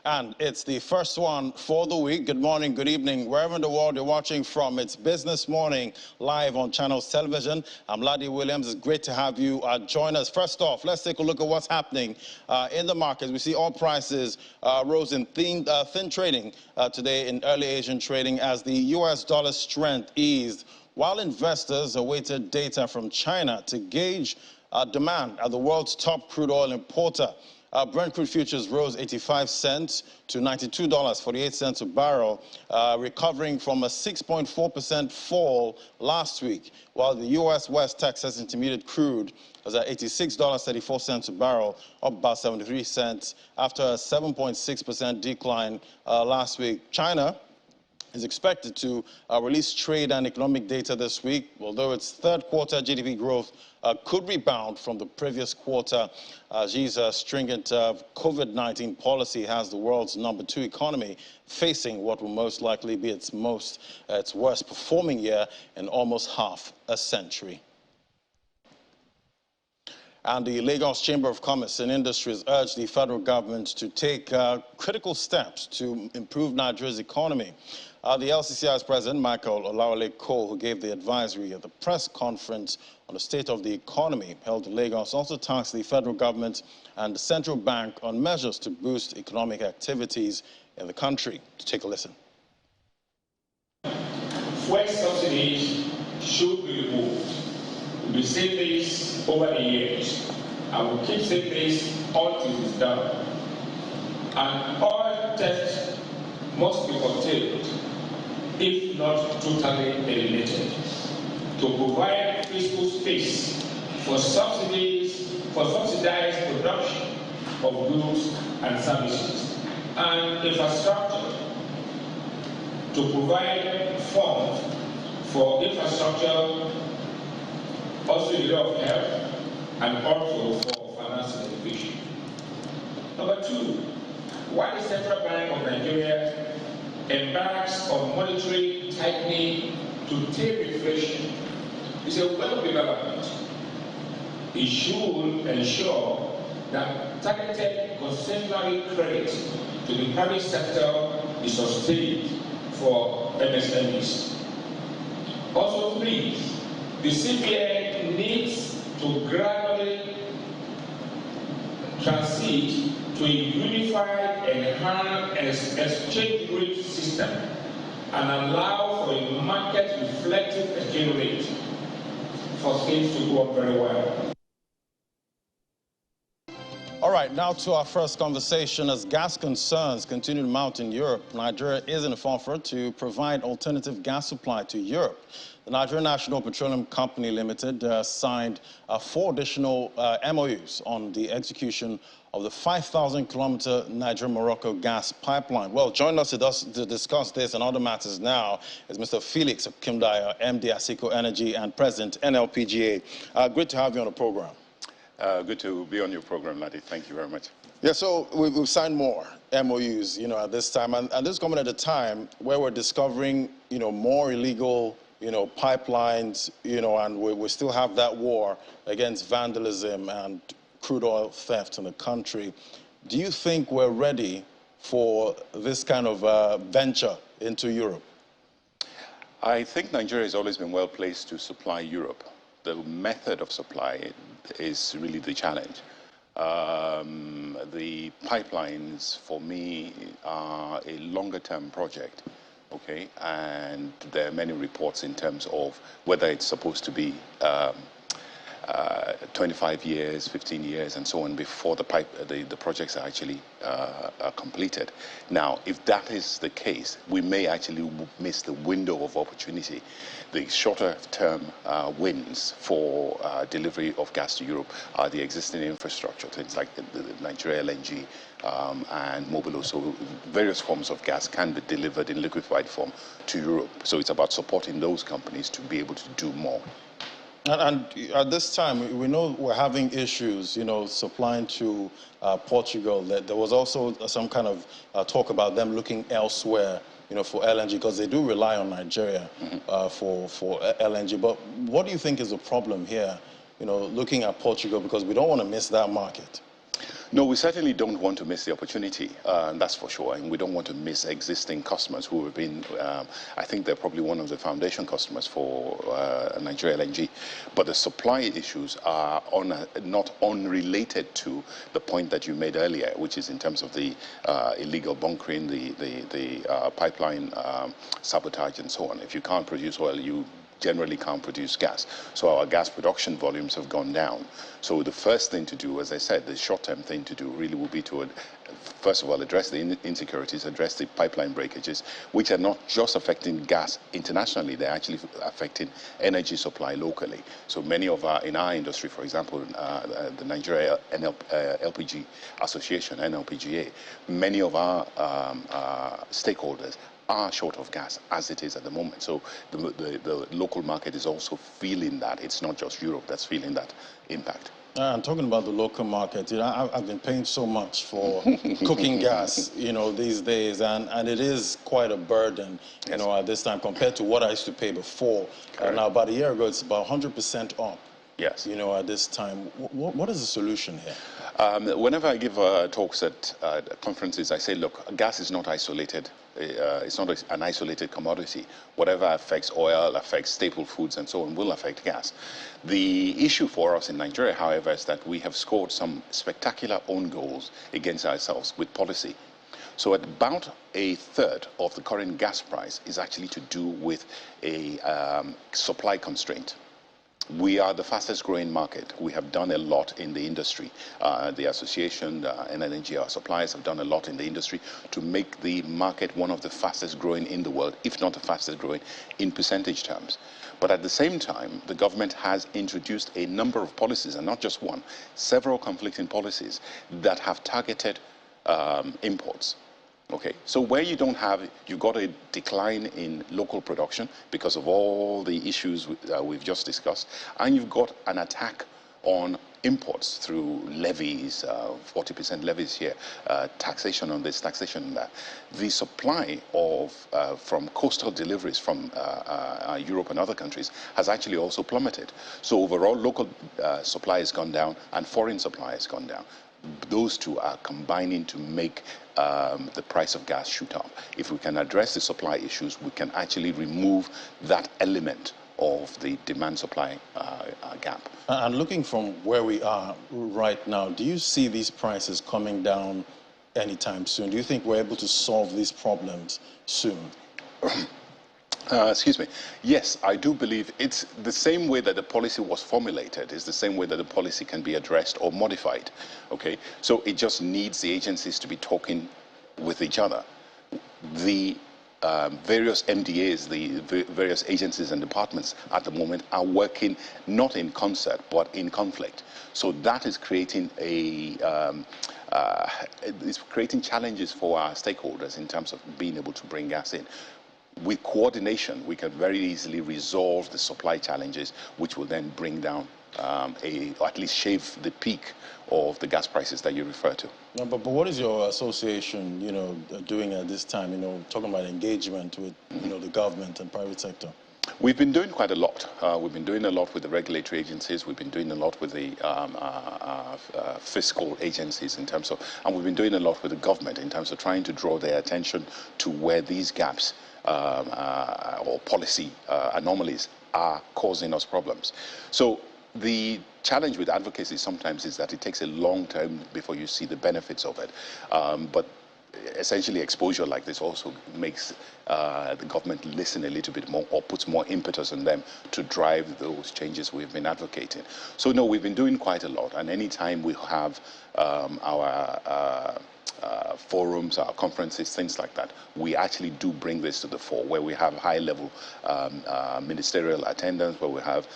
And it's the first one for the week. Good morning, good evening, wherever in the world you're watching from. It's Business Morning, live on Channels Television. I'm Ladi Williams. It's great to have you join us. First off, let's take a look at what's happening in the markets. We see oil prices rose in thin trading today in early Asian trading as the U.S. dollar strength eased, while investors awaited data from China to gauge demand at the world's top crude oil importer. Brent crude futures rose 85 cents to $92.48 a barrel, recovering from a 6.4% fall last week, while the U.S. West Texas Intermediate crude was at $86.34 a barrel, up about 73 cents after a 7.6% decline last week. China is expected to release trade and economic data this week, although its third quarter GDP growth could rebound from the previous quarter. Xi's stringent COVID-19 policy has the world's #2 economy facing what will most likely be its worst performing year in almost half a century. And the Lagos Chamber of Commerce and Industries urged the federal government to take critical steps to improve Nigeria's economy. The LCCI's president, Michael Olawale Cole, who gave the advisory at the press conference on the state of the economy held in Lagos, also tasked the federal government and the central bank on measures to boost economic activities in the country. To take a listen. Fuel subsidies should be removed. We say this over the years. I will keep saying this until it is done. And all tests must be curtailed, if not totally eliminated, to provide fiscal space for subsidized production of goods and services, and infrastructure to provide funds for infrastructure, also in the area of health, and also for finance and education. Number two, while the Central Bank of Nigeria embarks on monetary tightening to tame inflation, it's a welcome development. It should ensure that targeted concessionary credit to the private sector is sustained for MSMEs. Also, please, the CBN needs to gradually transit to a unified enhanced exchange rate system and allow for a market-reflective exchange rate for things to go up very well. All right, now to our first conversation. As gas concerns continue to mount in Europe, Nigeria is in the forefront to provide alternative gas supply to Europe. The Nigerian National Petroleum Company Limited signed 4 additional MOUs on the execution of the 5,000-kilometer Nigeria-Morocco gas pipeline. Well, joining us to discuss this and other matters now is Mr. Felix Okimdaya, MD Asiko Energy and President, NLPGA. Great to have you on the program. Good to be on your program, Ladi. Thank you very much. Yeah, so we've signed more MOUs, at this time, and this is coming at a time where we're discovering, more illegal, pipelines, and we still have that war against vandalism and crude oil theft in the country. Do you think we're ready for this kind of venture into Europe? I think Nigeria has always been well placed to supply Europe. The method of supply is really the challenge. The pipelines, for me, are a longer-term project, okay? And there are many reports in terms of whether it's supposed to be 25 years, 15 years, and so on before the projects are actually completed. Now, if that is the case, we may actually miss the window of opportunity. The shorter-term wins for delivery of gas to Europe are the existing infrastructure, things like the Nigeria LNG and Mobilo. So various forms of gas can be delivered in liquefied form to Europe. So it's about supporting those companies to be able to do more. And at this time, we know we're having issues, supplying to Portugal. There was also some kind of talk about them looking elsewhere, for LNG, because they do rely on Nigeria for LNG. But what do you think is the problem here, looking at Portugal, because we don't want to miss that market? No, we certainly don't want to miss the opportunity, that's for sure. And we don't want to miss existing customers who have been, I think they're probably one of the foundation customers for Nigeria LNG. But the supply issues are not unrelated to the point that you made earlier, which is in terms of the illegal bunkering, the pipeline sabotage and so on. If you can't produce oil, you generally can't produce gas. So our gas production volumes have gone down. So the first thing to do, as I said, the short-term thing to do really will be to, first of all, address the insecurities, address the pipeline breakages, which are not just affecting gas internationally, they're actually affecting energy supply locally. So many of in our industry, for example, the Nigeria LPG Association, NLPGA, many of our stakeholders are short of gas as it is at the moment. So the local market is also feeling that. It's not just Europe that's feeling that impact. I'm talking about the local market. You know, I've been paying so much for cooking gas, you know, these days, and it is quite a burden, you know, at this time compared to what I used to pay before. Now, about a year ago, it's about 100% up. Yes. You know, at this time, what is the solution here? Whenever I give talks at conferences, I say, look, gas is not isolated. It's not an isolated commodity. Whatever affects oil, affects staple foods, and so on, will affect gas. The issue for us in Nigeria, however, is that we have scored some spectacular own goals against ourselves with policy. So about a third of the current gas price is actually to do with a supply constraint. We are the fastest growing market. We have done a lot in the industry. The association, NLNG, our suppliers have done a lot in the industry to make the market one of the fastest growing in the world, if not the fastest growing in percentage terms. But at the same time, the government has introduced a number of policies, and not just one, several conflicting policies that have targeted imports. Okay, so where you don't have, you've got a decline in local production because of all the issues we've just discussed, and you've got an attack on imports through levies, 40% levies here, taxation on this, taxation on that. The supply of from coastal deliveries from Europe and other countries has actually also plummeted. So overall, local supply has gone down and foreign supply has gone down. Those two are combining to make the price of gas shoot up. If we can address the supply issues, we can actually remove that element of the demand-supply gap. And looking from where we are right now, do you see these prices coming down anytime soon? Do you think we're able to solve these problems soon? Excuse me. Yes, I do believe it's the same way that the policy was formulated is the same way that the policy can be addressed or modified. Okay, so it just needs the agencies to be talking with each other. The various MDAs, the various agencies and departments at the moment are working not in concert but in conflict. So that is creating it's creating challenges for our stakeholders in terms of being able to bring gas in. With coordination, we can very easily resolve the supply challenges, which will then bring down or at least shave the peak of the gas prices that you refer to. No, but what is your association, you know, doing at this time? You know, talking about engagement with, you know, the government and private sector. We've been doing quite a lot. We've been doing a lot with the regulatory agencies. We've been doing a lot with the fiscal agencies in terms of, and we've been doing a lot with the government in terms of trying to draw their attention to where these gaps or policy anomalies are causing us problems. So the challenge with advocacy sometimes is that it takes a long time before you see the benefits of it. But essentially exposure like this also makes the government listen a little bit more or puts more impetus on them to drive those changes we've been advocating. So no, we've been doing quite a lot, and anytime we have our forums, our conferences, things like that, we actually do bring this to the fore, where we have high-level ministerial attendance, where we have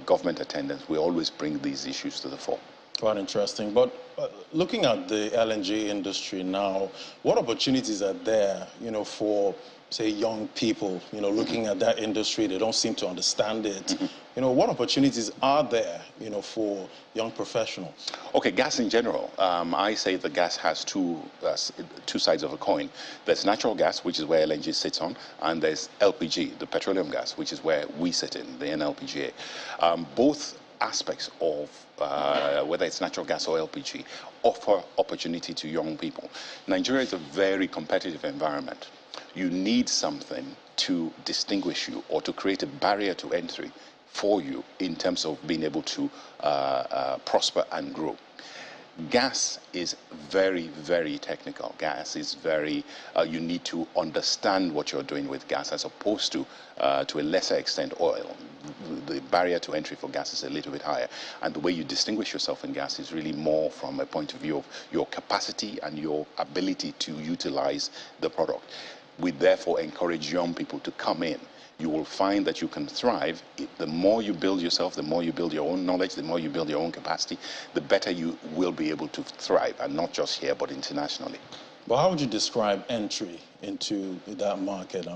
government attendance. We always bring these issues to the fore. Quite interesting. But looking at the LNG industry now, what opportunities are there, you know, for, say, young people, you know, looking at that industry? They don't seem to understand it. Mm-hmm. You know, what opportunities are there, you know, for young professionals? Okay, gas in general. I say the gas has two sides of a coin. There's natural gas, which is where LNG sits on, and there's LPG, the petroleum gas, which is where we sit in, the NLPGA. Both aspects of whether it's natural gas or LPG, offer opportunity to young people. Nigeria is a very competitive environment. You need something to distinguish you or to create a barrier to entry for you in terms of being able to prosper and grow. Gas is very, very technical. Gas is very, you need to understand what you're doing with gas as opposed to a lesser extent, oil. The barrier to entry for gas is a little bit higher. And the way you distinguish yourself in gas is really more from a point of view of your capacity and your ability to utilize the product. We therefore encourage young people to come in. You will find that you can thrive. The more you build yourself, the more you build your own knowledge, the more you build your own capacity, the better you will be able to thrive, and not just here, but internationally. Well, how would you describe entry into that market?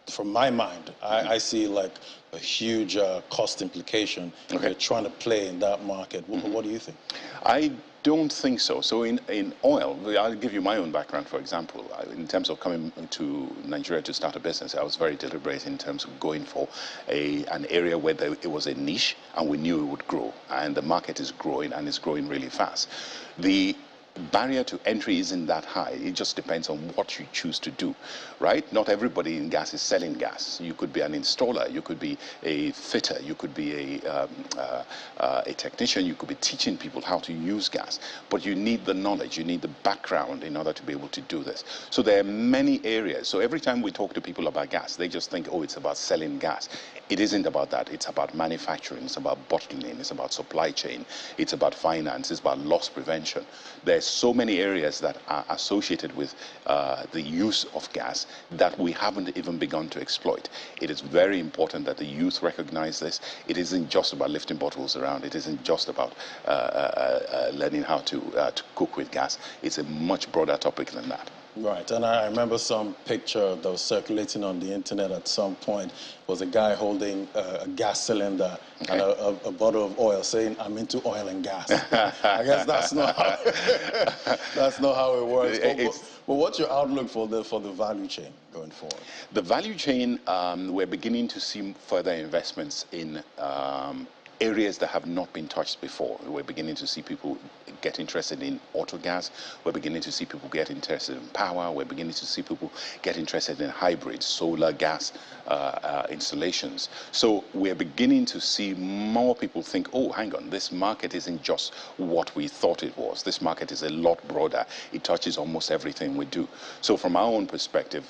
From my mind, I see like a huge cost implication if you're trying to play in that market. What do you think? I don't think so. So in oil, I'll give you my own background, for example. In terms of coming to Nigeria to start a business, I was very deliberate in terms of going for an area where it was a niche and we knew it would grow. And the market is growing, and it's growing really fast. The barrier to entry isn't that high. It just depends on what you choose to do, right? Not everybody in gas is selling gas. You could be an installer, you could be a fitter, you could be a technician, you could be teaching people how to use gas. But you need the knowledge, you need the background in order to be able to do this. So there are many areas. So every time we talk to people about gas, they just think, oh, it's about selling gas. It isn't about that. It's about manufacturing, it's about bottling, it's about supply chain, it's about finance, it's about loss prevention. There's so many areas that are associated with the use of gas that we haven't even begun to exploit. It is very important that the youth recognize this. It isn't just about lifting bottles around. It isn't just about learning how to cook with gas. It's a much broader topic than that. Right, and I remember some picture that was circulating on the internet at some point. Was a guy holding a gas cylinder and a bottle of oil, saying, "I'm into oil and gas." I guess that's not how it works. But what's your outlook for the value chain going forward? The value chain, we're beginning to see further investments in areas that have not been touched before. We're beginning to see people get interested in auto gas. We're beginning to see people get interested in power. We're beginning to see people get interested in hybrids, solar gas installations. So we're beginning to see more people think, oh, hang on, this market isn't just what we thought it was. This market is a lot broader. It touches almost everything we do. So from our own perspective,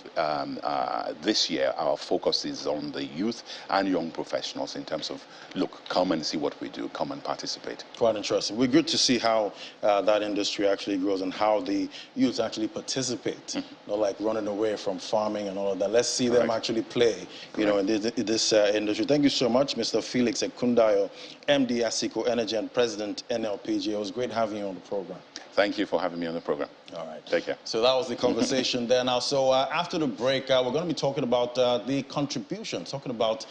this year, our focus is on the youth and young professionals in terms of, look, come and see what we do, come and participate. Quite interesting. We're good to see how that industry actually grows and how the youth actually participate, not like running away from farming and all of that. Let's see them actually play, in this industry. Thank you so much, Mr. Felix Ekundayo, MD Asiko Energy and President NLPG. It was great having you on the program. Thank you for having me on the program. All right. Take care. So that was the conversation there. Now, so after the break, we're going to be talking about the contributions, talking about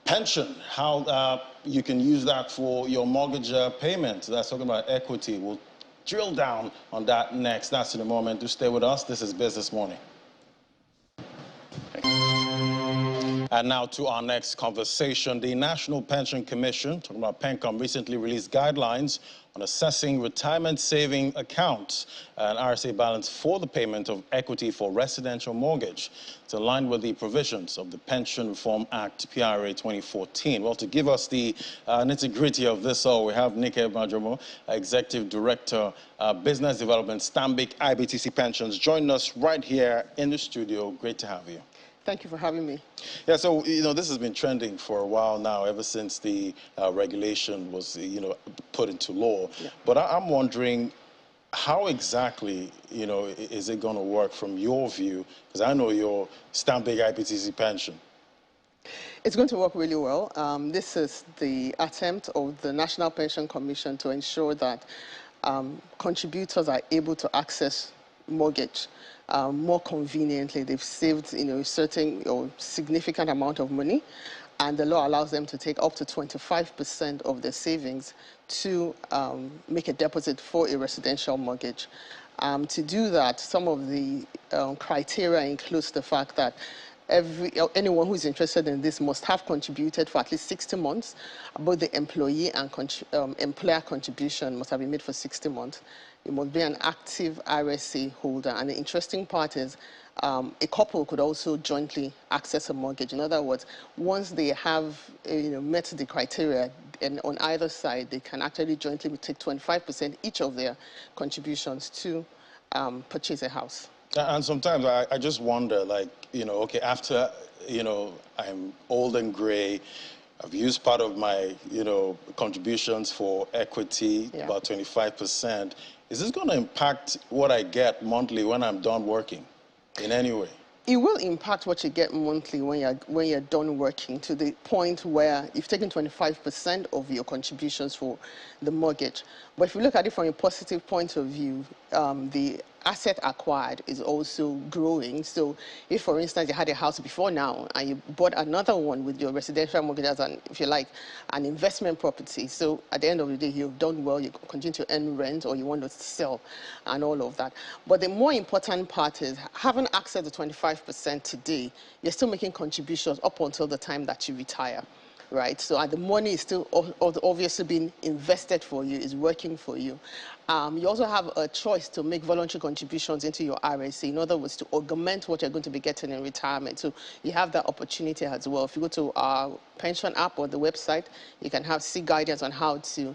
pension, how you can use that for your mortgage payment. That's talking about equity. We'll drill down on that next. That's in a moment. Do stay with us. This is Business Morning. And now to our next conversation. The National Pension Commission, talking about PENCOM, recently released guidelines on assessing retirement saving accounts and RSA balance for the payment of equity for residential mortgage. It's aligned with the provisions of the Pension Reform Act, PRA 2014. Well, to give us the nitty-gritty of this all, we have Nike Majomo, Executive Director, Business Development, Stanbic IBTC Pensions, joining us right here in the studio. Great to have you. Thank you for having me. Yeah, so, this has been trending for a while now, ever since the regulation was, put into law. Yeah. But I'm wondering, how exactly, is it going to work from your view? Because I know you're Stanbic IBTC Pension. It's going to work really well. This is the attempt of the National Pension Commission to ensure that contributors are able to access mortgage more conveniently. They've saved, a certain or significant amount of money, and the law allows them to take up to 25% of their savings to make a deposit for a residential mortgage. To do that, some of the criteria includes the fact that anyone who is interested in this must have contributed for at least 60 months. Both the employee and employer contribution must have been made for 60 months. You must be an active RSA holder. And the interesting part is a couple could also jointly access a mortgage. In other words, once they have met the criteria, and on either side, they can actually jointly take 25% each of their contributions to purchase a house. And sometimes I just wonder, like, okay, after, I'm old and gray, I've used part of my, contributions for equity, about 25%. Is this going to impact what I get monthly when I'm done working in any way? It will impact what you get monthly when you're done working, to the point where you've taken 25% of your contributions for the mortgage. But if you look at it from a positive point of view, the asset acquired is also growing. So if, for instance, you had a house before now and you bought another one with your residential mortgage as an, if you like, an investment property. So at the end of the day, you've done well, you continue to earn rent, or you want to sell and all of that. But the more important part is having access to 25% today, you're still making contributions up until the time that you retire. Right, so the money is still obviously being invested for you, is working for you. You also have a choice to make voluntary contributions into your RSA, in other words, to augment what you're going to be getting in retirement. So you have that opportunity as well. If you go to our pension app or the website, you can see guidance on how to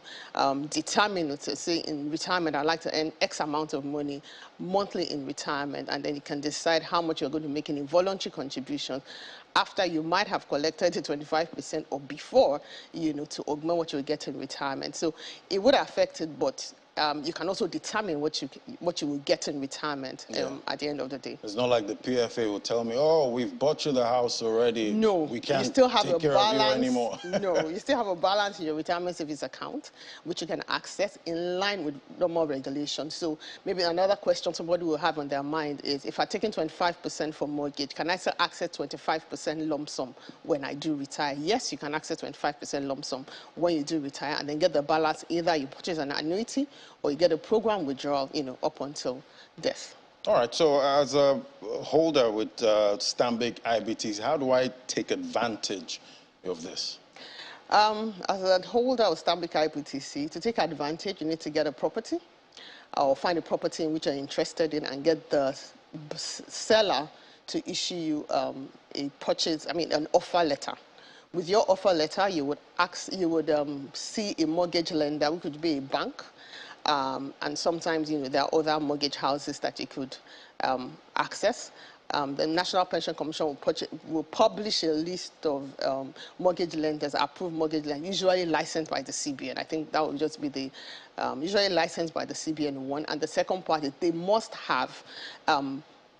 determine, to say in retirement, I'd like to earn X amount of money monthly in retirement, and then you can decide how much you're going to make in voluntary contributions after you might have collected the 25% or before, to augment what you'll get in retirement. So it would affect it, but you can also determine what you will get in retirement at the end of the day. It's not like the PFA will tell me, oh, we've bought you the house already. No, we can't you still have take a care balance. of you anymore. No, you still have a balance in your retirement savings account, which you can access in line with normal regulations. So maybe another question somebody will have on their mind is, if I'm taking 25% for mortgage, can I still access 25% lump sum when I do retire? Yes, you can access 25% lump sum when you do retire, and then get the balance. Either you purchase an annuity or you get a program withdrawal, up until death. All right, so as a holder with Stanbic IBTC, how do I take advantage of this? As a holder of Stanbic IBTC, to take advantage, you need to get a property or find a property in which you're interested in and get the seller to issue you an offer letter. With your offer letter, you would see a mortgage lender, which could be a bank, and sometimes there are other mortgage houses that you could access. The National Pension Commission will publish a list of mortgage lenders, approved mortgage lenders, usually licensed by the CBN. I think that would just be the usually licensed by the CBN one. And the second part is they must have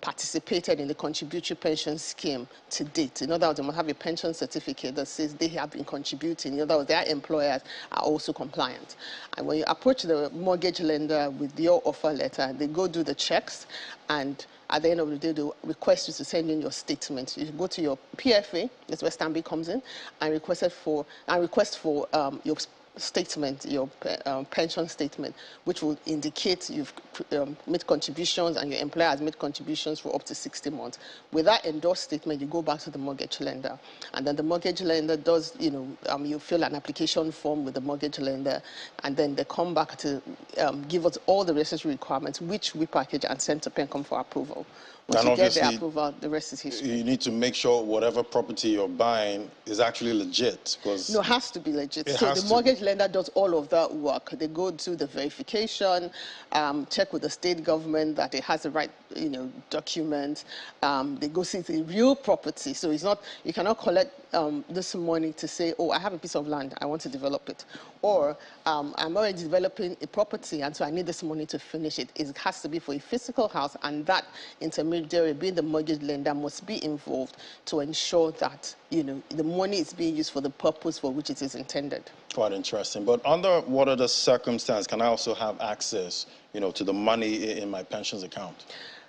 participated in the contributory pension scheme to date. In other words, they must have a pension certificate that says they have been contributing. In other words, their employers are also compliant. And when you approach the mortgage lender with your offer letter, they go do the checks, and at the end of the day, they request you to send in your statement. You go to your PFA, that's where Stanbic comes in, and request for your statement, your pension statement, which will indicate you've made contributions and your employer has made contributions for up to 60 months. With that endorsed statement, you go back to the mortgage lender, and then the mortgage lender does, you fill an application form with the mortgage lender, and then they come back to give us all the necessary requirements, which we package and send to PENCOM for approval. Once you get the approval, the rest is history. You need to make sure whatever property you're buying is actually legit. No, it has to be legit. So the mortgage lender does all of that work. They go do the verification, check with the state government that it has the right, documents. They go see the real property. So it's not, you cannot collect this money to say, oh, I have a piece of land, I want to develop it. Or I'm already developing a property, and so I need this money to finish it. It has to be for a physical house, and that intermediary, being the mortgage lender, must be involved to ensure that, the money is being used for the purpose for which it is intended. Quite interesting. But under what other circumstances can I also have access, to the money in my pensions account?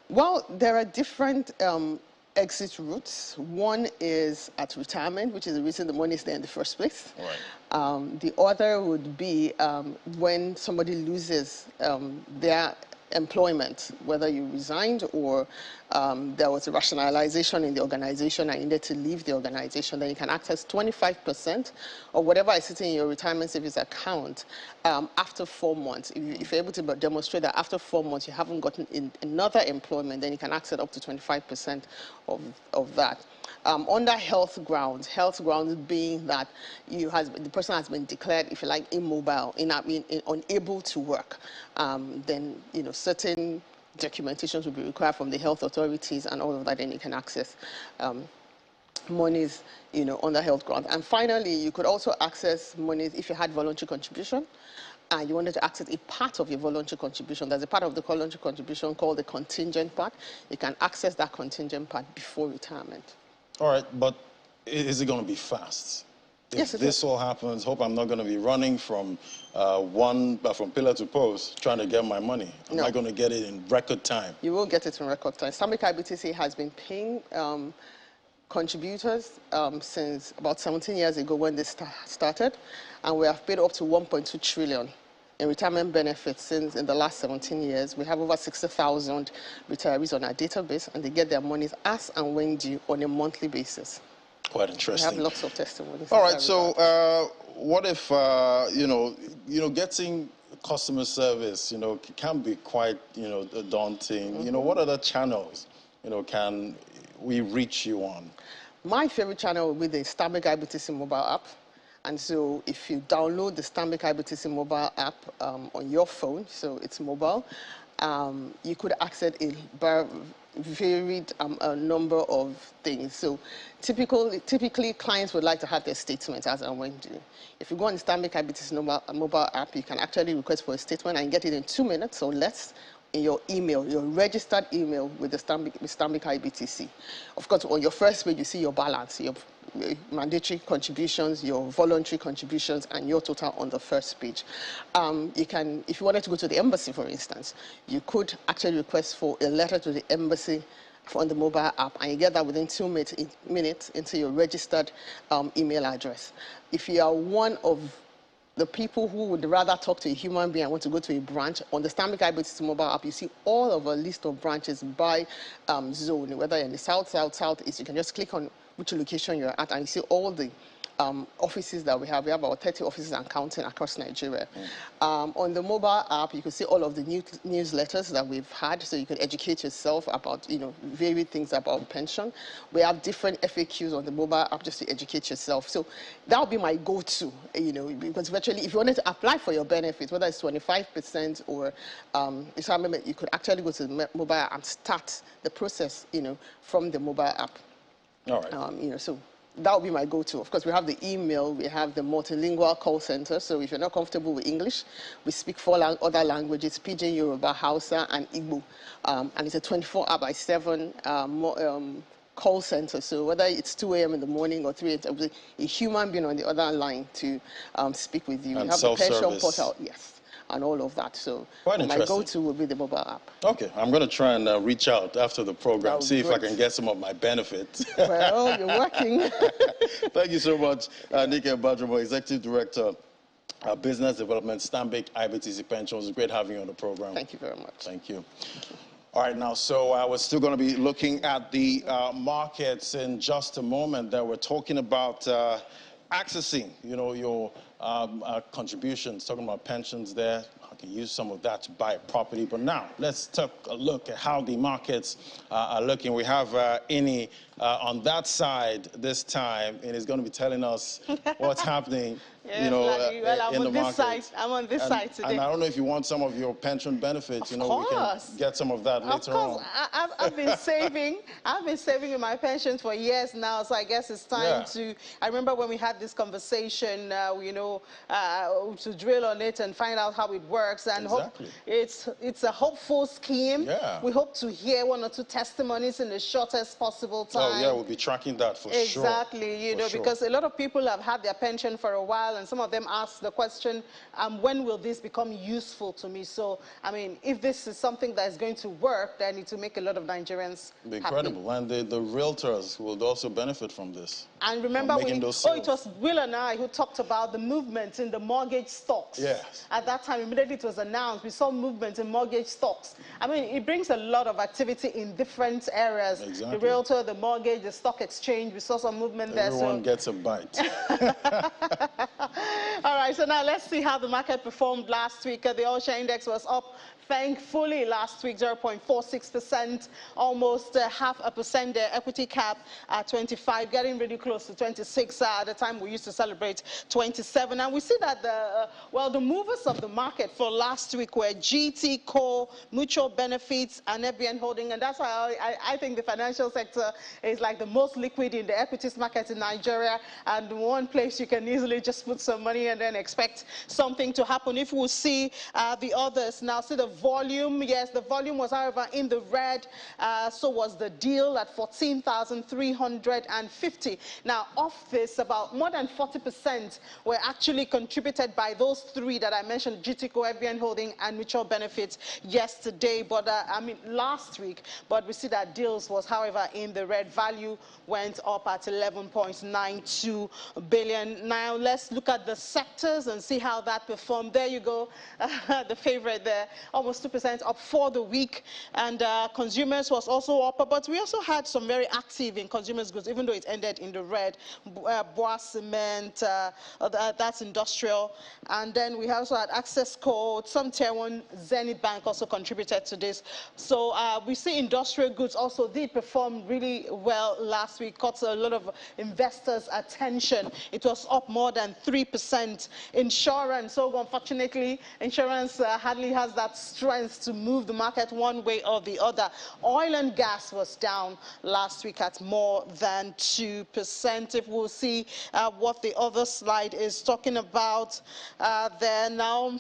Well, there are different exit routes. One is at retirement, which is the reason the money is there in the first place. Right. The other would be when somebody loses their employment, whether you resigned or there was a rationalization in the organization and you needed to leave the organization, then you can access 25% of whatever is sitting in your retirement savings account after 4 months. If you're able to demonstrate that after 4 months you haven't gotten in another employment, then you can access up to 25% of that. Under health grounds being that the person has been declared, if you like, immobile, unable to work, then certain documentations will be required from the health authorities and all of that, then you can access monies, under health grounds. And finally, you could also access monies if you had voluntary contribution and you wanted to access a part of your voluntary contribution. There's a part of the voluntary contribution called the contingent part. You can access that contingent part before retirement. All right, but is it going to be fast? Yes, if this all happens, hope I'm not going to be running from from pillar to post trying to get my money. Am I going to get it in record time? You will get it in record time. Stanbic IBTC has been paying contributors since about 17 years ago when this started, and we have paid up to 1.2 trillion in retirement benefits since in the last 17 years. We have over 60,000 retirees on our database, and they get their monies as and when due on a monthly basis. Quite interesting. We have lots of testimonies. All right, so what if, getting customer service, can be quite, daunting. What other channels, can we reach you on? My favorite channel will be the Stanbic IBTC mobile app. And so if you download the Stanbic IBTC mobile app on your phone, so it's mobile, you could access a varied number of things. So typically, clients would like to have their statements as and when due. If you go on the Stanbic IBTC mobile app, you can actually request for a statement and get it in 2 minutes or less in your email, your registered email with the Stanbic IBTC. Of course, on your first page, you see your balance, your mandatory contributions, your voluntary contributions, and your total on the first page. You can, if you wanted to go to the embassy, for instance, you could actually request for a letter to the embassy on the mobile app, and you get that within 2 minutes into your registered email address. If you are one of the people who would rather talk to a human being and want to go to a branch, on the Stanbic IBTC mobile app, you see all of a list of branches by zone, whether you're in the south, southeast. You can just click on which location you're at, and you see all the offices that we have. We have about 30 offices and counting across Nigeria. On the mobile app, you can see all of the newsletters that we've had, so you can educate yourself about, varied things about pension. We have different FAQs on the mobile app just to educate yourself. So that would be my go-to, because virtually, if you wanted to apply for your benefits, whether it's 25% or you could actually go to the mobile app and start the process, from the mobile app. All right. So that would be my go-to. Of course, we have the email, we have the multilingual call center. So if you're not comfortable with English, we speak 4 other languages: Pidgin, Yoruba, Hausa, and Igbo. And it's a 24-hour/7 call center. So whether it's 2 a.m. in the morning or 3 a.m., a human being on the other line to speak with you. And we have the pension self-service. portal, yes, and all of that. So my go-to will be the mobile app. Okay, I'm going to try and reach out after the program, see if I can get some of my benefits. Well, you're working. Thank you so much, Nike Badromo, Executive Director, Business Development, Stanbic IBTC Pensions. It's great having you on the program. Thank you very much. Thank you. All right, now, so we're still going to be looking at the markets in just a moment. That we're talking about accessing, your contributions, talking about pensions there. I can use some of that to buy a property. But now, let's take a look at how the markets are looking. We have Ini on that side this time, and he's going to be telling us what's happening. Yes, I'm in on the this market. side. I'm on this side today. And I don't know if you want some of your pension benefits. We can get some of that later on. Of course, I've been saving. I've been saving in my pensions for years now. So I guess it's time to. I remember when we had this conversation, to drill on it and find out how it works. And exactly. It's a hopeful scheme. Yeah. We hope to hear 1 or 2 testimonies in the shortest possible time. Oh yeah, we'll be tracking that for sure. Exactly. Because a lot of people have had their pension for a while. while, and some of them ask the question, when will this become useful to me? So, I mean, if this is something that is going to work, then it will make a lot of Nigerians happy. Incredible. And the realtors will also benefit from this. And remember, it was Will and I who talked about the movement in the mortgage stocks. Yes. At that time, immediately it was announced, we saw movement in mortgage stocks. I mean, it brings a lot of activity in different areas. Exactly. The realtor, the mortgage, the stock exchange, we saw some movement there. Everyone gets a bite. All right, so now let's see how the market performed last week. The all-share index was up, thankfully, last week, 0.46%, almost 0.5%. The equity cap at 25, getting really close to 26. At the time we used to celebrate 27. And we see that the movers of the market for last week were GT, Core, Mutual Benefits, and FBN Holding. And that's why I think the financial sector is like the most liquid in the equities market in Nigeria. And one place you can easily just put some money and then expect something to happen. If we see the others now, see the volume. Yes, the volume was, however, in the red. So was the deal at 14,350. Now, of this, about more than 40% were actually contributed by those three that I mentioned, GTCO, FBN Holding, and Mutual Benefits yesterday. But I mean, last week. But we see that deals was, however, in the red. Value went up at 11.92 billion. Now, let's look at the sectors and see how that performed. There you go, the favorite there, almost 2% up for the week. And consumers was also up, but we also had some very active in consumers goods, even though it ended in the red. Bois Cement, that's industrial. And then we also had Access Code, some Tier 1, Zenith Bank also contributed to this. So we see industrial goods also did perform really well last week, caught a lot of investors' attention. It was up more than 3%. Insurance, so unfortunately, insurance hardly has that strength to move the market one way or the other. Oil and gas was down last week at more than 2%. If we'll see what the other slide is talking about there now.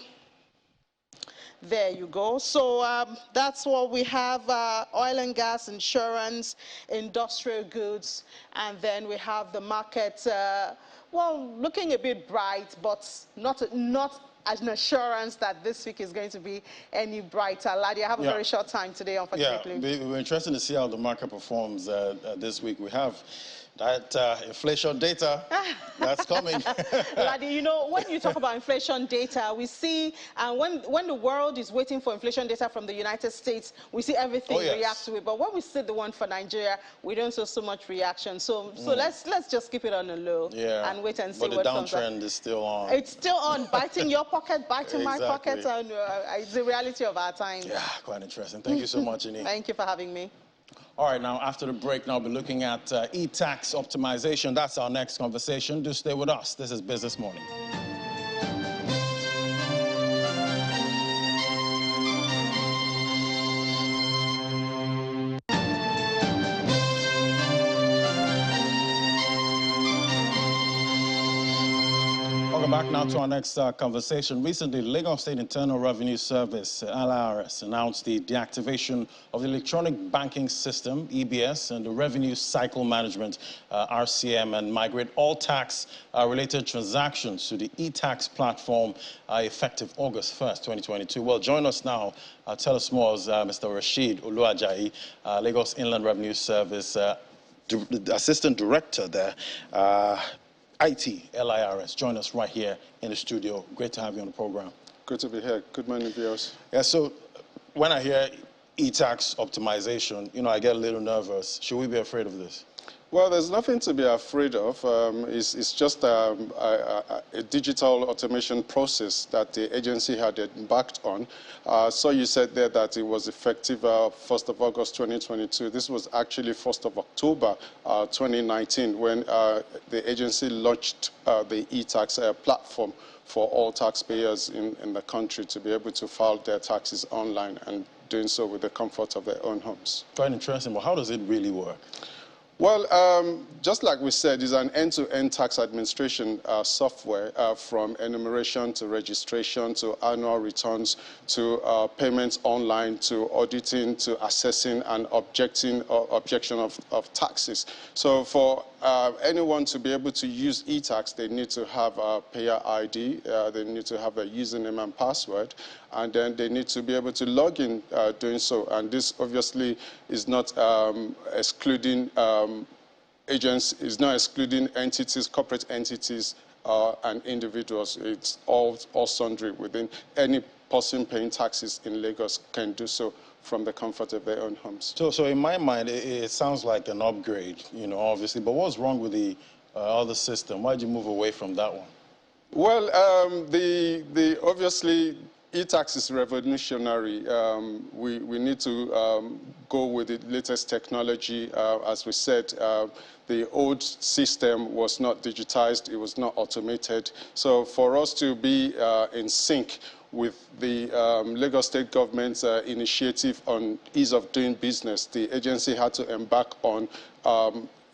There you go. So that's what we have, oil and gas, insurance, industrial goods, and then we have the market, well, looking a bit bright, but not as an assurance that this week is going to be any brighter. Ladi, I have a very short time today, unfortunately. Yeah, we're interested to see how the market performs this week. We have that inflation data that's coming. Ladi, you know, when you talk about inflation data, we see when the world is waiting for inflation data from the United States, we see everything react to it. But when we see the one for Nigeria, we don't see so much reaction. So let's just keep it on the low and wait and see what comes up. But the downtrend is still on. It's still on, biting your pocket, biting my pocket, and it's the reality of our time. Yeah, quite interesting. Thank you so much, Ini. Thank you for having me. All right, now after the break, now we'll be looking at Etax optimization. That's our next conversation. Do stay with us. This is Business Morning. Welcome back now to our next conversation. Recently, Lagos State Internal Revenue Service, LIRS, announced the deactivation of the electronic banking system, EBS, and the revenue cycle management, RCM, and migrate all tax-related transactions to the Etax platform effective August 1st, 2022. Well, join us now. Tell us more is Mr. Rashid Oluwajayi, Lagos Inland Revenue Service, the Assistant Director there. IT, LIRS, join us right here in the studio. Great to have you on the program. Good to be here. Good morning, viewers. Yeah, so when I hear Etax optimization, you know, I get a little nervous. Should we be afraid of this? Well, there's nothing to be afraid of. It's just a digital automation process that the agency had embarked on. So you said there that it was effective 1st of August 2022. This was actually 1st of October 2019 when the agency launched the Etax platform for all taxpayers in the country to be able to file their taxes online and doing so with the comfort of their own homes. Quite interesting. But how does it really work? Well, just like we said, it's an end-to-end tax administration software from enumeration to registration to annual returns to payments online to auditing to assessing and objection of taxes. So for anyone to be able to use Etax, they need to have a payer ID, they need to have a username and password, and then they need to be able to log in doing so. And this obviously is not excluding agents, is not excluding entities, corporate entities, and individuals. It's all sundry within. Any person paying taxes in Lagos can do so from the comfort of their own homes. So in my mind, it sounds like an upgrade, obviously. But what's wrong with the other system? Why did you move away from that one? Well, obviously, Etax is revolutionary. We need to go with the latest technology. As we said, the old system was not digitized, it was not automated. So for us to be in sync with the Lagos State government's initiative on ease of doing business, the agency had to embark on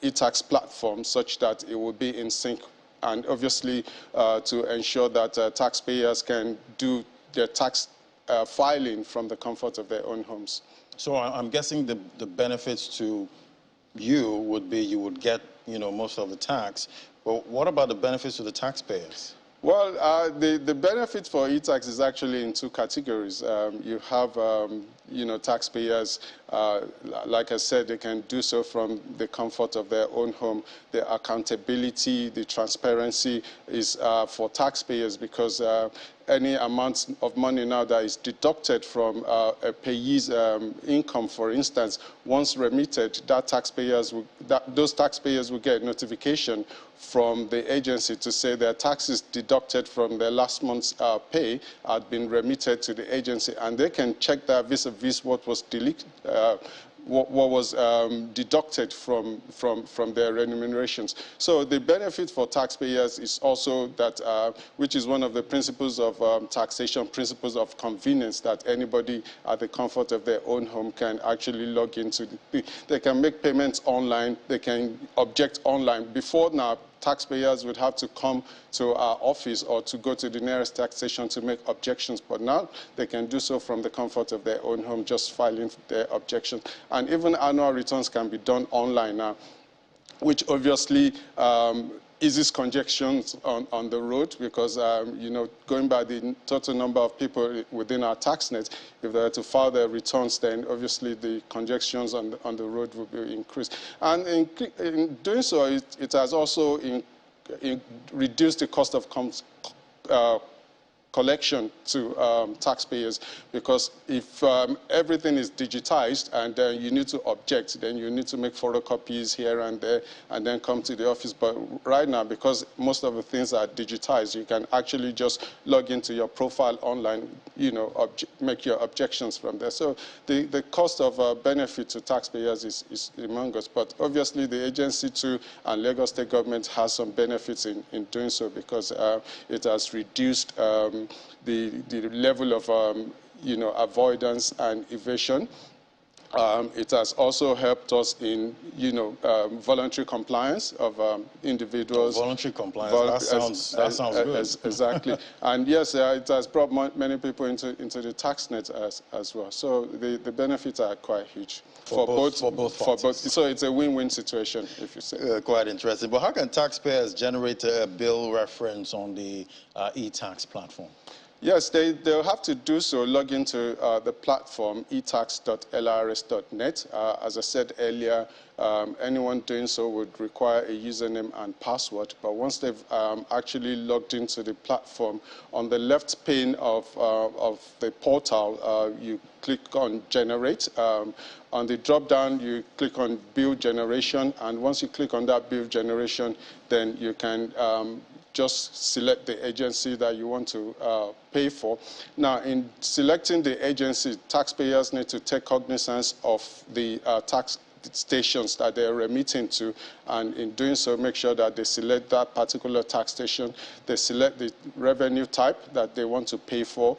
Etax platform such that it will be in sync, and obviously to ensure that taxpayers can do their tax filing from the comfort of their own homes. So I'm guessing the benefits to you would be you would get, most of the tax. But what about the benefits to the taxpayers? Well, the benefit for Etax is actually in two categories. You have, taxpayers, like I said, they can do so from the comfort of their own home. The accountability, the transparency is for taxpayers, because any amount of money now that is deducted from a payee's income, for instance, once remitted, those taxpayers will get notification from the agency to say their taxes deducted from their last month's pay had been remitted to the agency, and they can check that vis-a-vis what was deducted from their remunerations. So the benefit for taxpayers is also that, which is one of the principles of taxation, principles of convenience, that anybody at the comfort of their own home can actually log into. They can make payments online, they can object online. Before now, taxpayers would have to come to our office or to go to the nearest tax station to make objections, but now they can do so from the comfort of their own home, just filing their objection. And even annual returns can be done online now, which obviously eases congestions on the road, because, going by the total number of people within our tax net, if they were to file their returns, then obviously the congestions on the road will be increased. And in doing so, it has also reduced the cost of collection to taxpayers, because if everything is digitized and you need to object, then you need to make photocopies here and there and then come to the office. But right now, because most of the things are digitized, you can actually just log into your profile online, make your objections from there. So the cost of benefit to taxpayers is humongous. But obviously the agency too and Lagos State government has some benefits in doing so, because it has reduced the level of avoidance and evasion. It has also helped us in voluntary compliance of individuals. Voluntary compliance. That sounds good. Exactly. And yes, it has brought many people into the tax net as well. So the benefits are quite huge for both parties. So it's a win-win situation, if you say. Quite interesting. But how can taxpayers generate a bill reference on the Etax platform? Yes, they'll have to do so, log into the platform, etax.lrs.net. As I said earlier, anyone doing so would require a username and password. But once they've actually logged into the platform, on the left pane of the portal, you click on Generate. On the drop-down, you click on Bill Generation. And once you click on that Bill Generation, then you can just select the agency that you want to pay for. Now, in selecting the agency, taxpayers need to take cognizance of the tax stations that they're remitting to, and in doing so, make sure that they select that particular tax station. They select the revenue type that they want to pay for.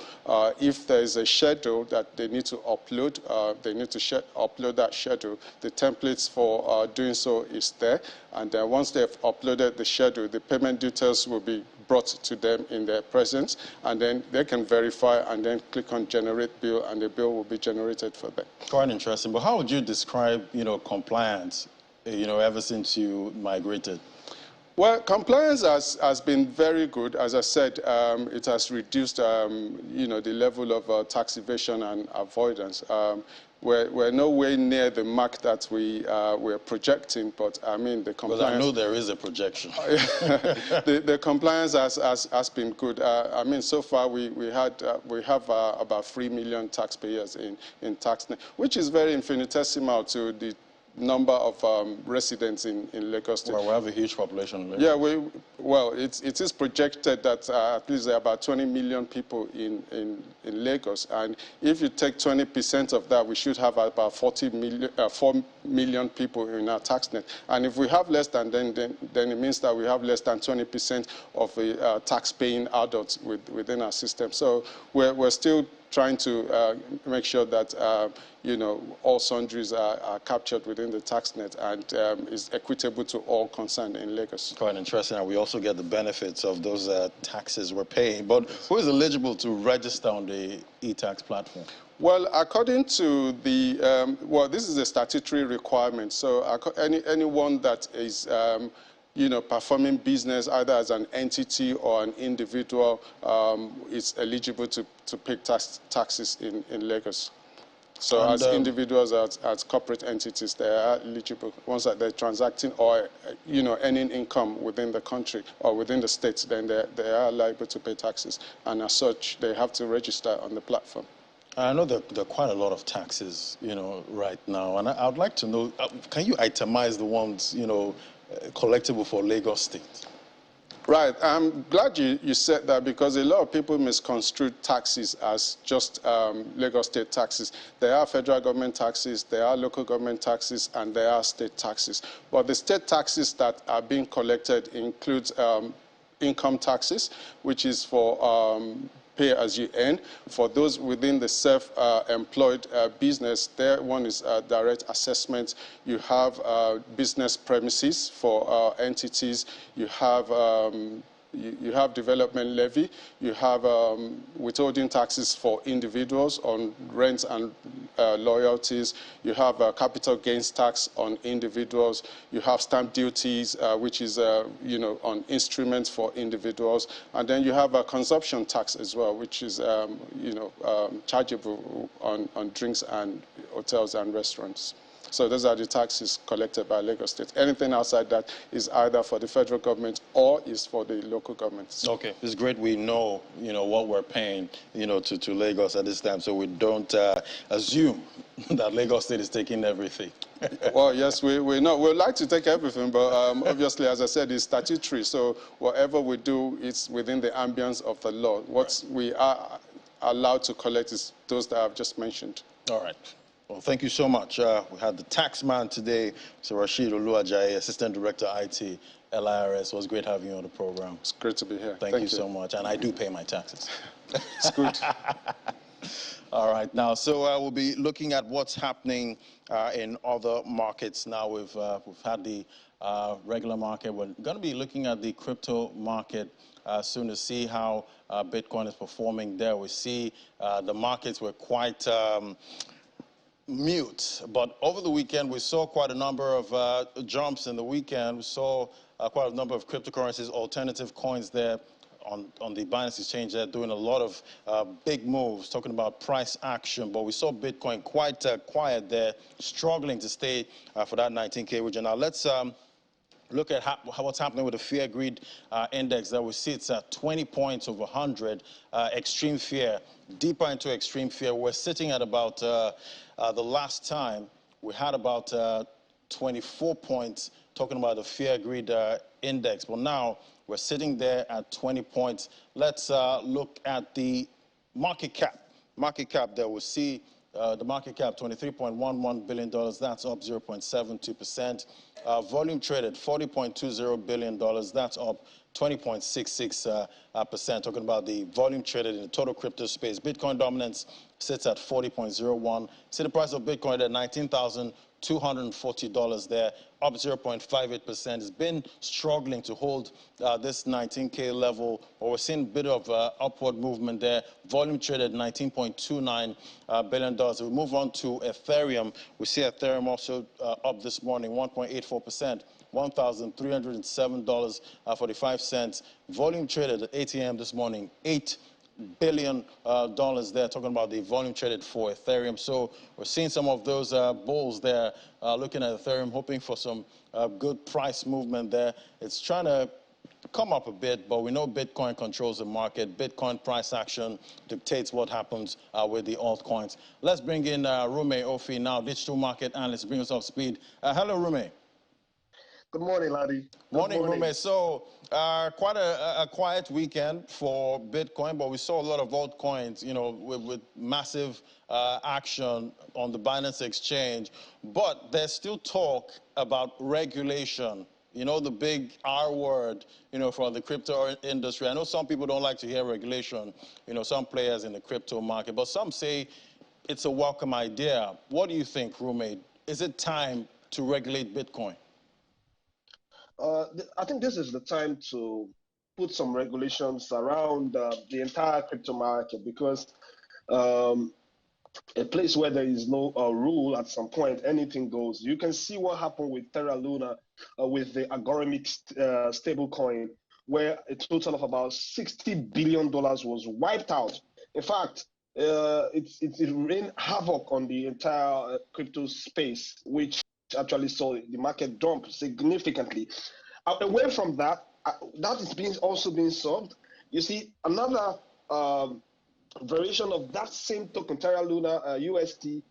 If there is a schedule that they need to upload, they need to upload that schedule. The templates for doing so is there, and then once they've uploaded the schedule, the payment details will be brought to them in their presence, and then they can verify and then click on Generate Bill, and the bill will be generated for them. Quite interesting. But how would you describe, compliance ever since you migrated? Well, compliance has been very good. As I said, it has reduced, the level of tax evasion and avoidance. We're nowhere near the mark that we're projecting, but I mean the compliance. Well, I know there is a projection. the compliance has been good. I mean, so far we have about 3 million taxpayers in TaxNet, which is very infinitesimal to the number of residents in Lagos State. Well, we have a huge population. Yeah, it is projected that at least there are about 20 million people in Lagos, and if you take 20% of that, we should have about 4 million people in our TaxNet. And if we have less than, then it means that we have less than 20% of the tax-paying adults within our system. So we're still trying to make sure that all sundries are captured within the TaxNet and is equitable to all concerned in Lagos. Quite interesting, and we also get the benefits of those taxes we're paying. But who is eligible to register on the Etax platform? Well, according to the, this is a statutory requirement. So anyone that is performing business either as an entity or an individual is eligible to pay taxes in Lagos. So as individuals, as corporate entities, they are eligible. Once that they're transacting or, earning income within the country or within the states, then they are liable to pay taxes. And as such, they have to register on the platform. I know there are quite a lot of taxes, right now. And I'd like to know, can you itemize the ones, collectible for Lagos State? Right. I'm glad you said that, because a lot of people misconstrue taxes as just Lagos State taxes. There are federal government taxes, there are local government taxes, and there are state taxes. But the state taxes that are being collected includes income taxes, which is for pay as you earn. For those within the self-employed business, there one is direct assessment. You have business premises for entities. You have development levy. You have withholding taxes for individuals on rents and loyalties. You have capital gains tax on individuals. You have stamp duties, which is on instruments for individuals. And then you have a consumption tax as well, which is chargeable on drinks and hotels and restaurants. So those are the taxes collected by Lagos State. Anything outside that is either for the federal government or is for the local governments. Okay, it's great we know, what we're paying, to Lagos at this time, so we don't assume that Lagos State is taking everything. Well, yes, we know. We'd like to take everything, but obviously, as I said, it's statutory. So whatever we do, it's within the ambience of the law. What we are allowed to collect is those that I've just mentioned. All right. Well, thank you so much. We had the tax man today, Mr. Rashid Oluwajaye, Assistant Director IT, LIRS. It was great having you on the program. It's great to be here. Thank you so much. And I do pay my taxes. It's good. All right, now, so we'll be looking at what's happening in other markets now. We've had the regular market. We're going to be looking at the crypto market soon to see how Bitcoin is performing there. We see the markets were quite mute, but over the weekend we saw quite a number of jumps in the weekend. We saw quite a number of cryptocurrencies, alternative coins there on the Binance Exchange there doing a lot of big moves, talking about price action. But we saw Bitcoin quite quiet there, struggling to stay for that 19K region. Now let's look at what's happening with the fear greed index that we see. It's at 20 points over 100. Extreme fear, deeper into extreme fear. We're sitting at about, the last time we had about 24 points talking about the fear greed index. But now we're sitting there at 20 points. Let's look at the market cap. Market cap there, we'll see the market cap, $23.11 billion. That's up 0.72%. Volume traded, $40.20 billion. That's up 20.66%. Talking about the volume traded in the total crypto space, Bitcoin dominance sits at 40.01. See the price of Bitcoin at $19,240 there, up 0.58%. It's been struggling to hold this 19K level, but we're seeing a bit of upward movement there. Volume traded $19.29 billion. We move on to Ethereum. We see Ethereum also up this morning, 1.84%. $1,307.45. Volume traded at 8 a.m. this morning, $8 billion there, talking about the volume traded for Ethereum. So we're seeing some of those bulls there looking at Ethereum, hoping for some good price movement there. It's trying to come up a bit, but we know Bitcoin controls the market. Bitcoin price action dictates what happens with the altcoins. Let's bring in Rume Ofi now, digital market analyst, bring us up to speed. Hello, Rume. Good morning, Laddie. Morning, Rume. So, quite a quiet weekend for Bitcoin, but we saw a lot of altcoins, you know, with massive action on the Binance exchange. But there's still talk about regulation, you know, the big R word, you know, for the crypto industry. I know some people don't like to hear regulation, you know, some players in the crypto market, but some say it's a welcome idea. What do you think, Rume? Is it time to regulate Bitcoin? I think this is the time to put some regulations around the entire crypto market, because a place where there is no rule, at some point anything goes. You can see what happened with Terra Luna with the algorithmic stablecoin, where a total of about $60 billion was wiped out. In fact, it rained havoc on the entire crypto space, which actually saw the market dump significantly. Away from that, that is also being solved. You see, another variation of that same token, Terra Luna UST,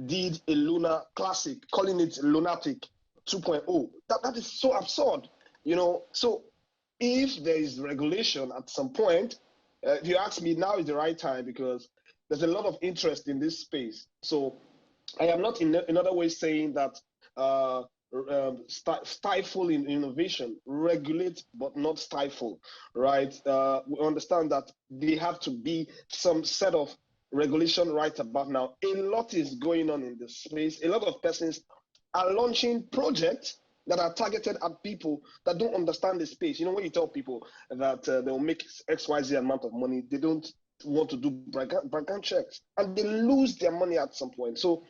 did a Luna Classic, calling it Lunatic 2.0. That is so absurd, you know. So if there is regulation at some point, if you ask me, now is the right time, because there's a lot of interest in this space. So I am not in other ways saying that stifle in innovation, regulate but not stifle, right? We understand that there have to be some set of regulation right about now. A lot is going on in this space. A lot of persons are launching projects that are targeted at people that don't understand the space. You know, when you tell people that they'll make XYZ amount of money, they don't want to do background checks, and they lose their money at some point. So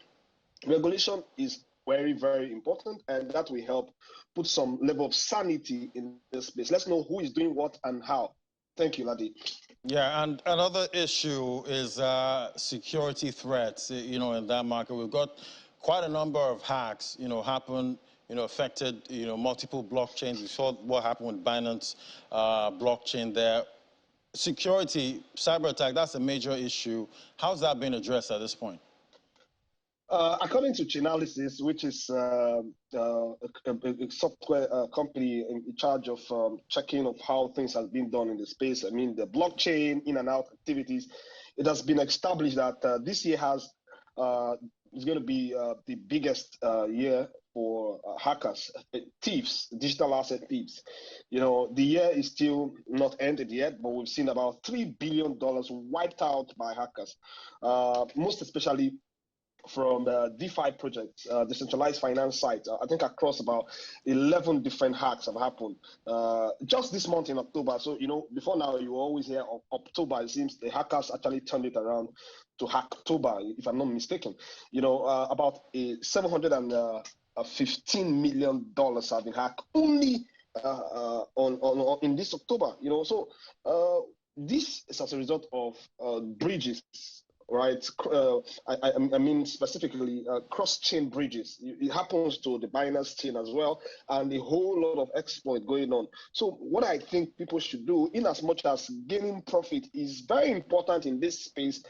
regulation is very, very important, and that will help put some level of sanity in this space. Let's know who is doing what and how. Thank you, Ladi. Yeah, and another issue is security threats, you know, in that market. We've got quite a number of hacks, you know, happen, you know, affected, you know, multiple blockchains. We saw what happened with Binance blockchain there. Security, cyber attack, that's a major issue. How's that being addressed at this point? According to Chainalysis, which is a software company in charge of checking of how things have been done in the space, I mean, the blockchain in and out activities, it has been established that this year is going to be the biggest year for hackers, thieves, digital asset thieves. You know, the year is still not ended yet, but we've seen about $3 billion wiped out by hackers, most especially from DeFi projects, decentralized finance sites. I think across about 11 different hacks have happened just this month in October. So, you know, before now, you always hear of October. It seems the hackers actually turned it around to Hacktober, if I'm not mistaken. You know, about $715 million have been hacked only in this October. You know, so this is as a result of bridges. Right, I mean specifically cross-chain bridges. It happens to the Binance chain as well, and a whole lot of exploit going on. So what I think people should do, in as much as gaining profit is very important in this space,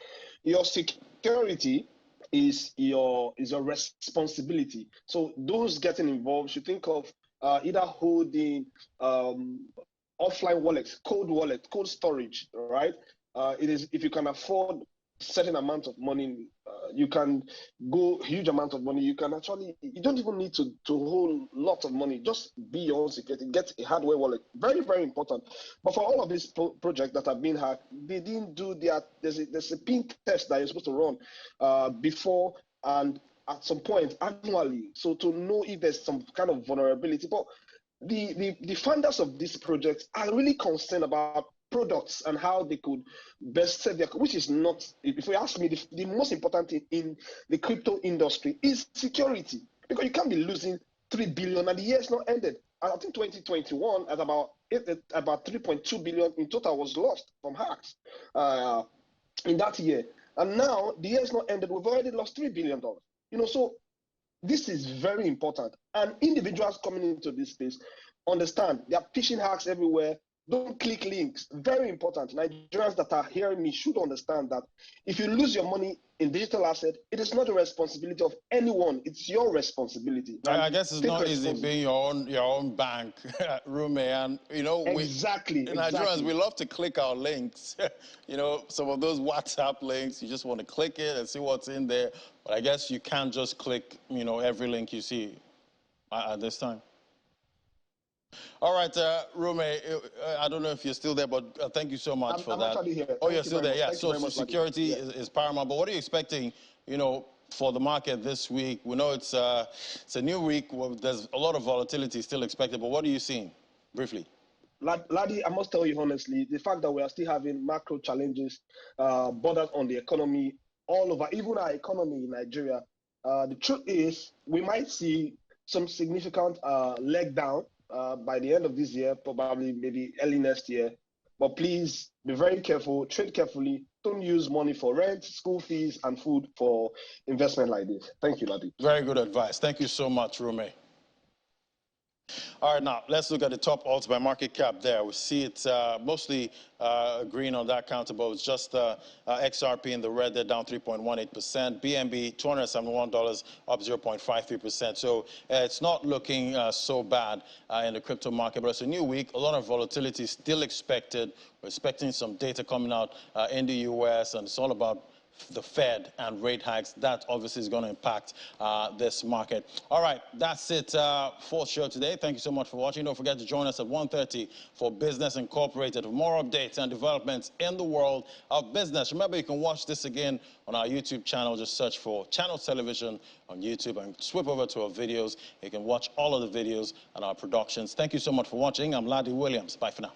your security is your responsibility. So those getting involved should think of either holding offline wallets, cold storage, right? It is, if you can afford certain amount of money, you can go huge amount of money. You can actually, you don't even need to hold lot of money. Just be your own security. Get a hardware wallet. Very, very important. But for all of these projects that have been hacked, they didn't do their, there's a pin test that you're supposed to run before and at some point annually. So to know if there's some kind of vulnerability. But the founders of these projects are really concerned about products and how they could best serve their, which is not, if you ask me, the most important thing in the crypto industry is security, because you can't be losing 3 billion and the year is not ended. And I think 2021 at about 3.2 billion in total was lost from hacks in that year. And now the year is not ended, we've already lost $3 billion. You know, so this is very important. And individuals coming into this space understand there are phishing hacks everywhere. Don't click links. Very important. Nigerians that are hearing me should understand that if you lose your money in digital asset, it is not the responsibility of anyone. It's your responsibility. I guess it's not easy being your own bank, Rume. And you know, Nigerians, we love to click our links. You know, some of those WhatsApp links, you just want to click it and see what's in there. But I guess you can't just click, you know, every link you see at this time. All right, Rume, I don't know if you're still there, but thank you so much for that. I'm actually here. Oh, you're still there, yeah. So security is paramount. But what are you expecting, you know, for the market this week? We know it's a new week. There's a lot of volatility still expected, but what are you seeing, briefly? Laddie, I must tell you honestly, the fact that we are still having macro challenges, borders on the economy all over, even our economy in Nigeria, the truth is we might see some significant leg down by the end of this year, probably maybe early next year. But please be very careful, trade carefully. Don't use money for rent, school fees, and food for investment like this. Thank you, Laddie. Very good advice. Thank you so much, Rume. All right, now let's look at the top alts by market cap there. We see it's mostly green on that counter, but it's just XRP in the red. They're down 3.18%. BNB, $271, up 0.53%. So it's not looking so bad in the crypto market, but it's a new week. A lot of volatility still expected. We're expecting some data coming out in the U.S., and it's all about the Fed and rate hikes. That obviously is going to impact this market. All right, that's it for the show today. Thank you so much for watching. Don't forget to join us at 1:30 for Business Incorporated for more updates and developments in the world of business. Remember, you can watch this again on our YouTube channel. Just search for Channel Television on YouTube and swip over to our videos. You can watch all of the videos and our productions. Thank you so much for watching. I'm Laddie Williams. Bye for now.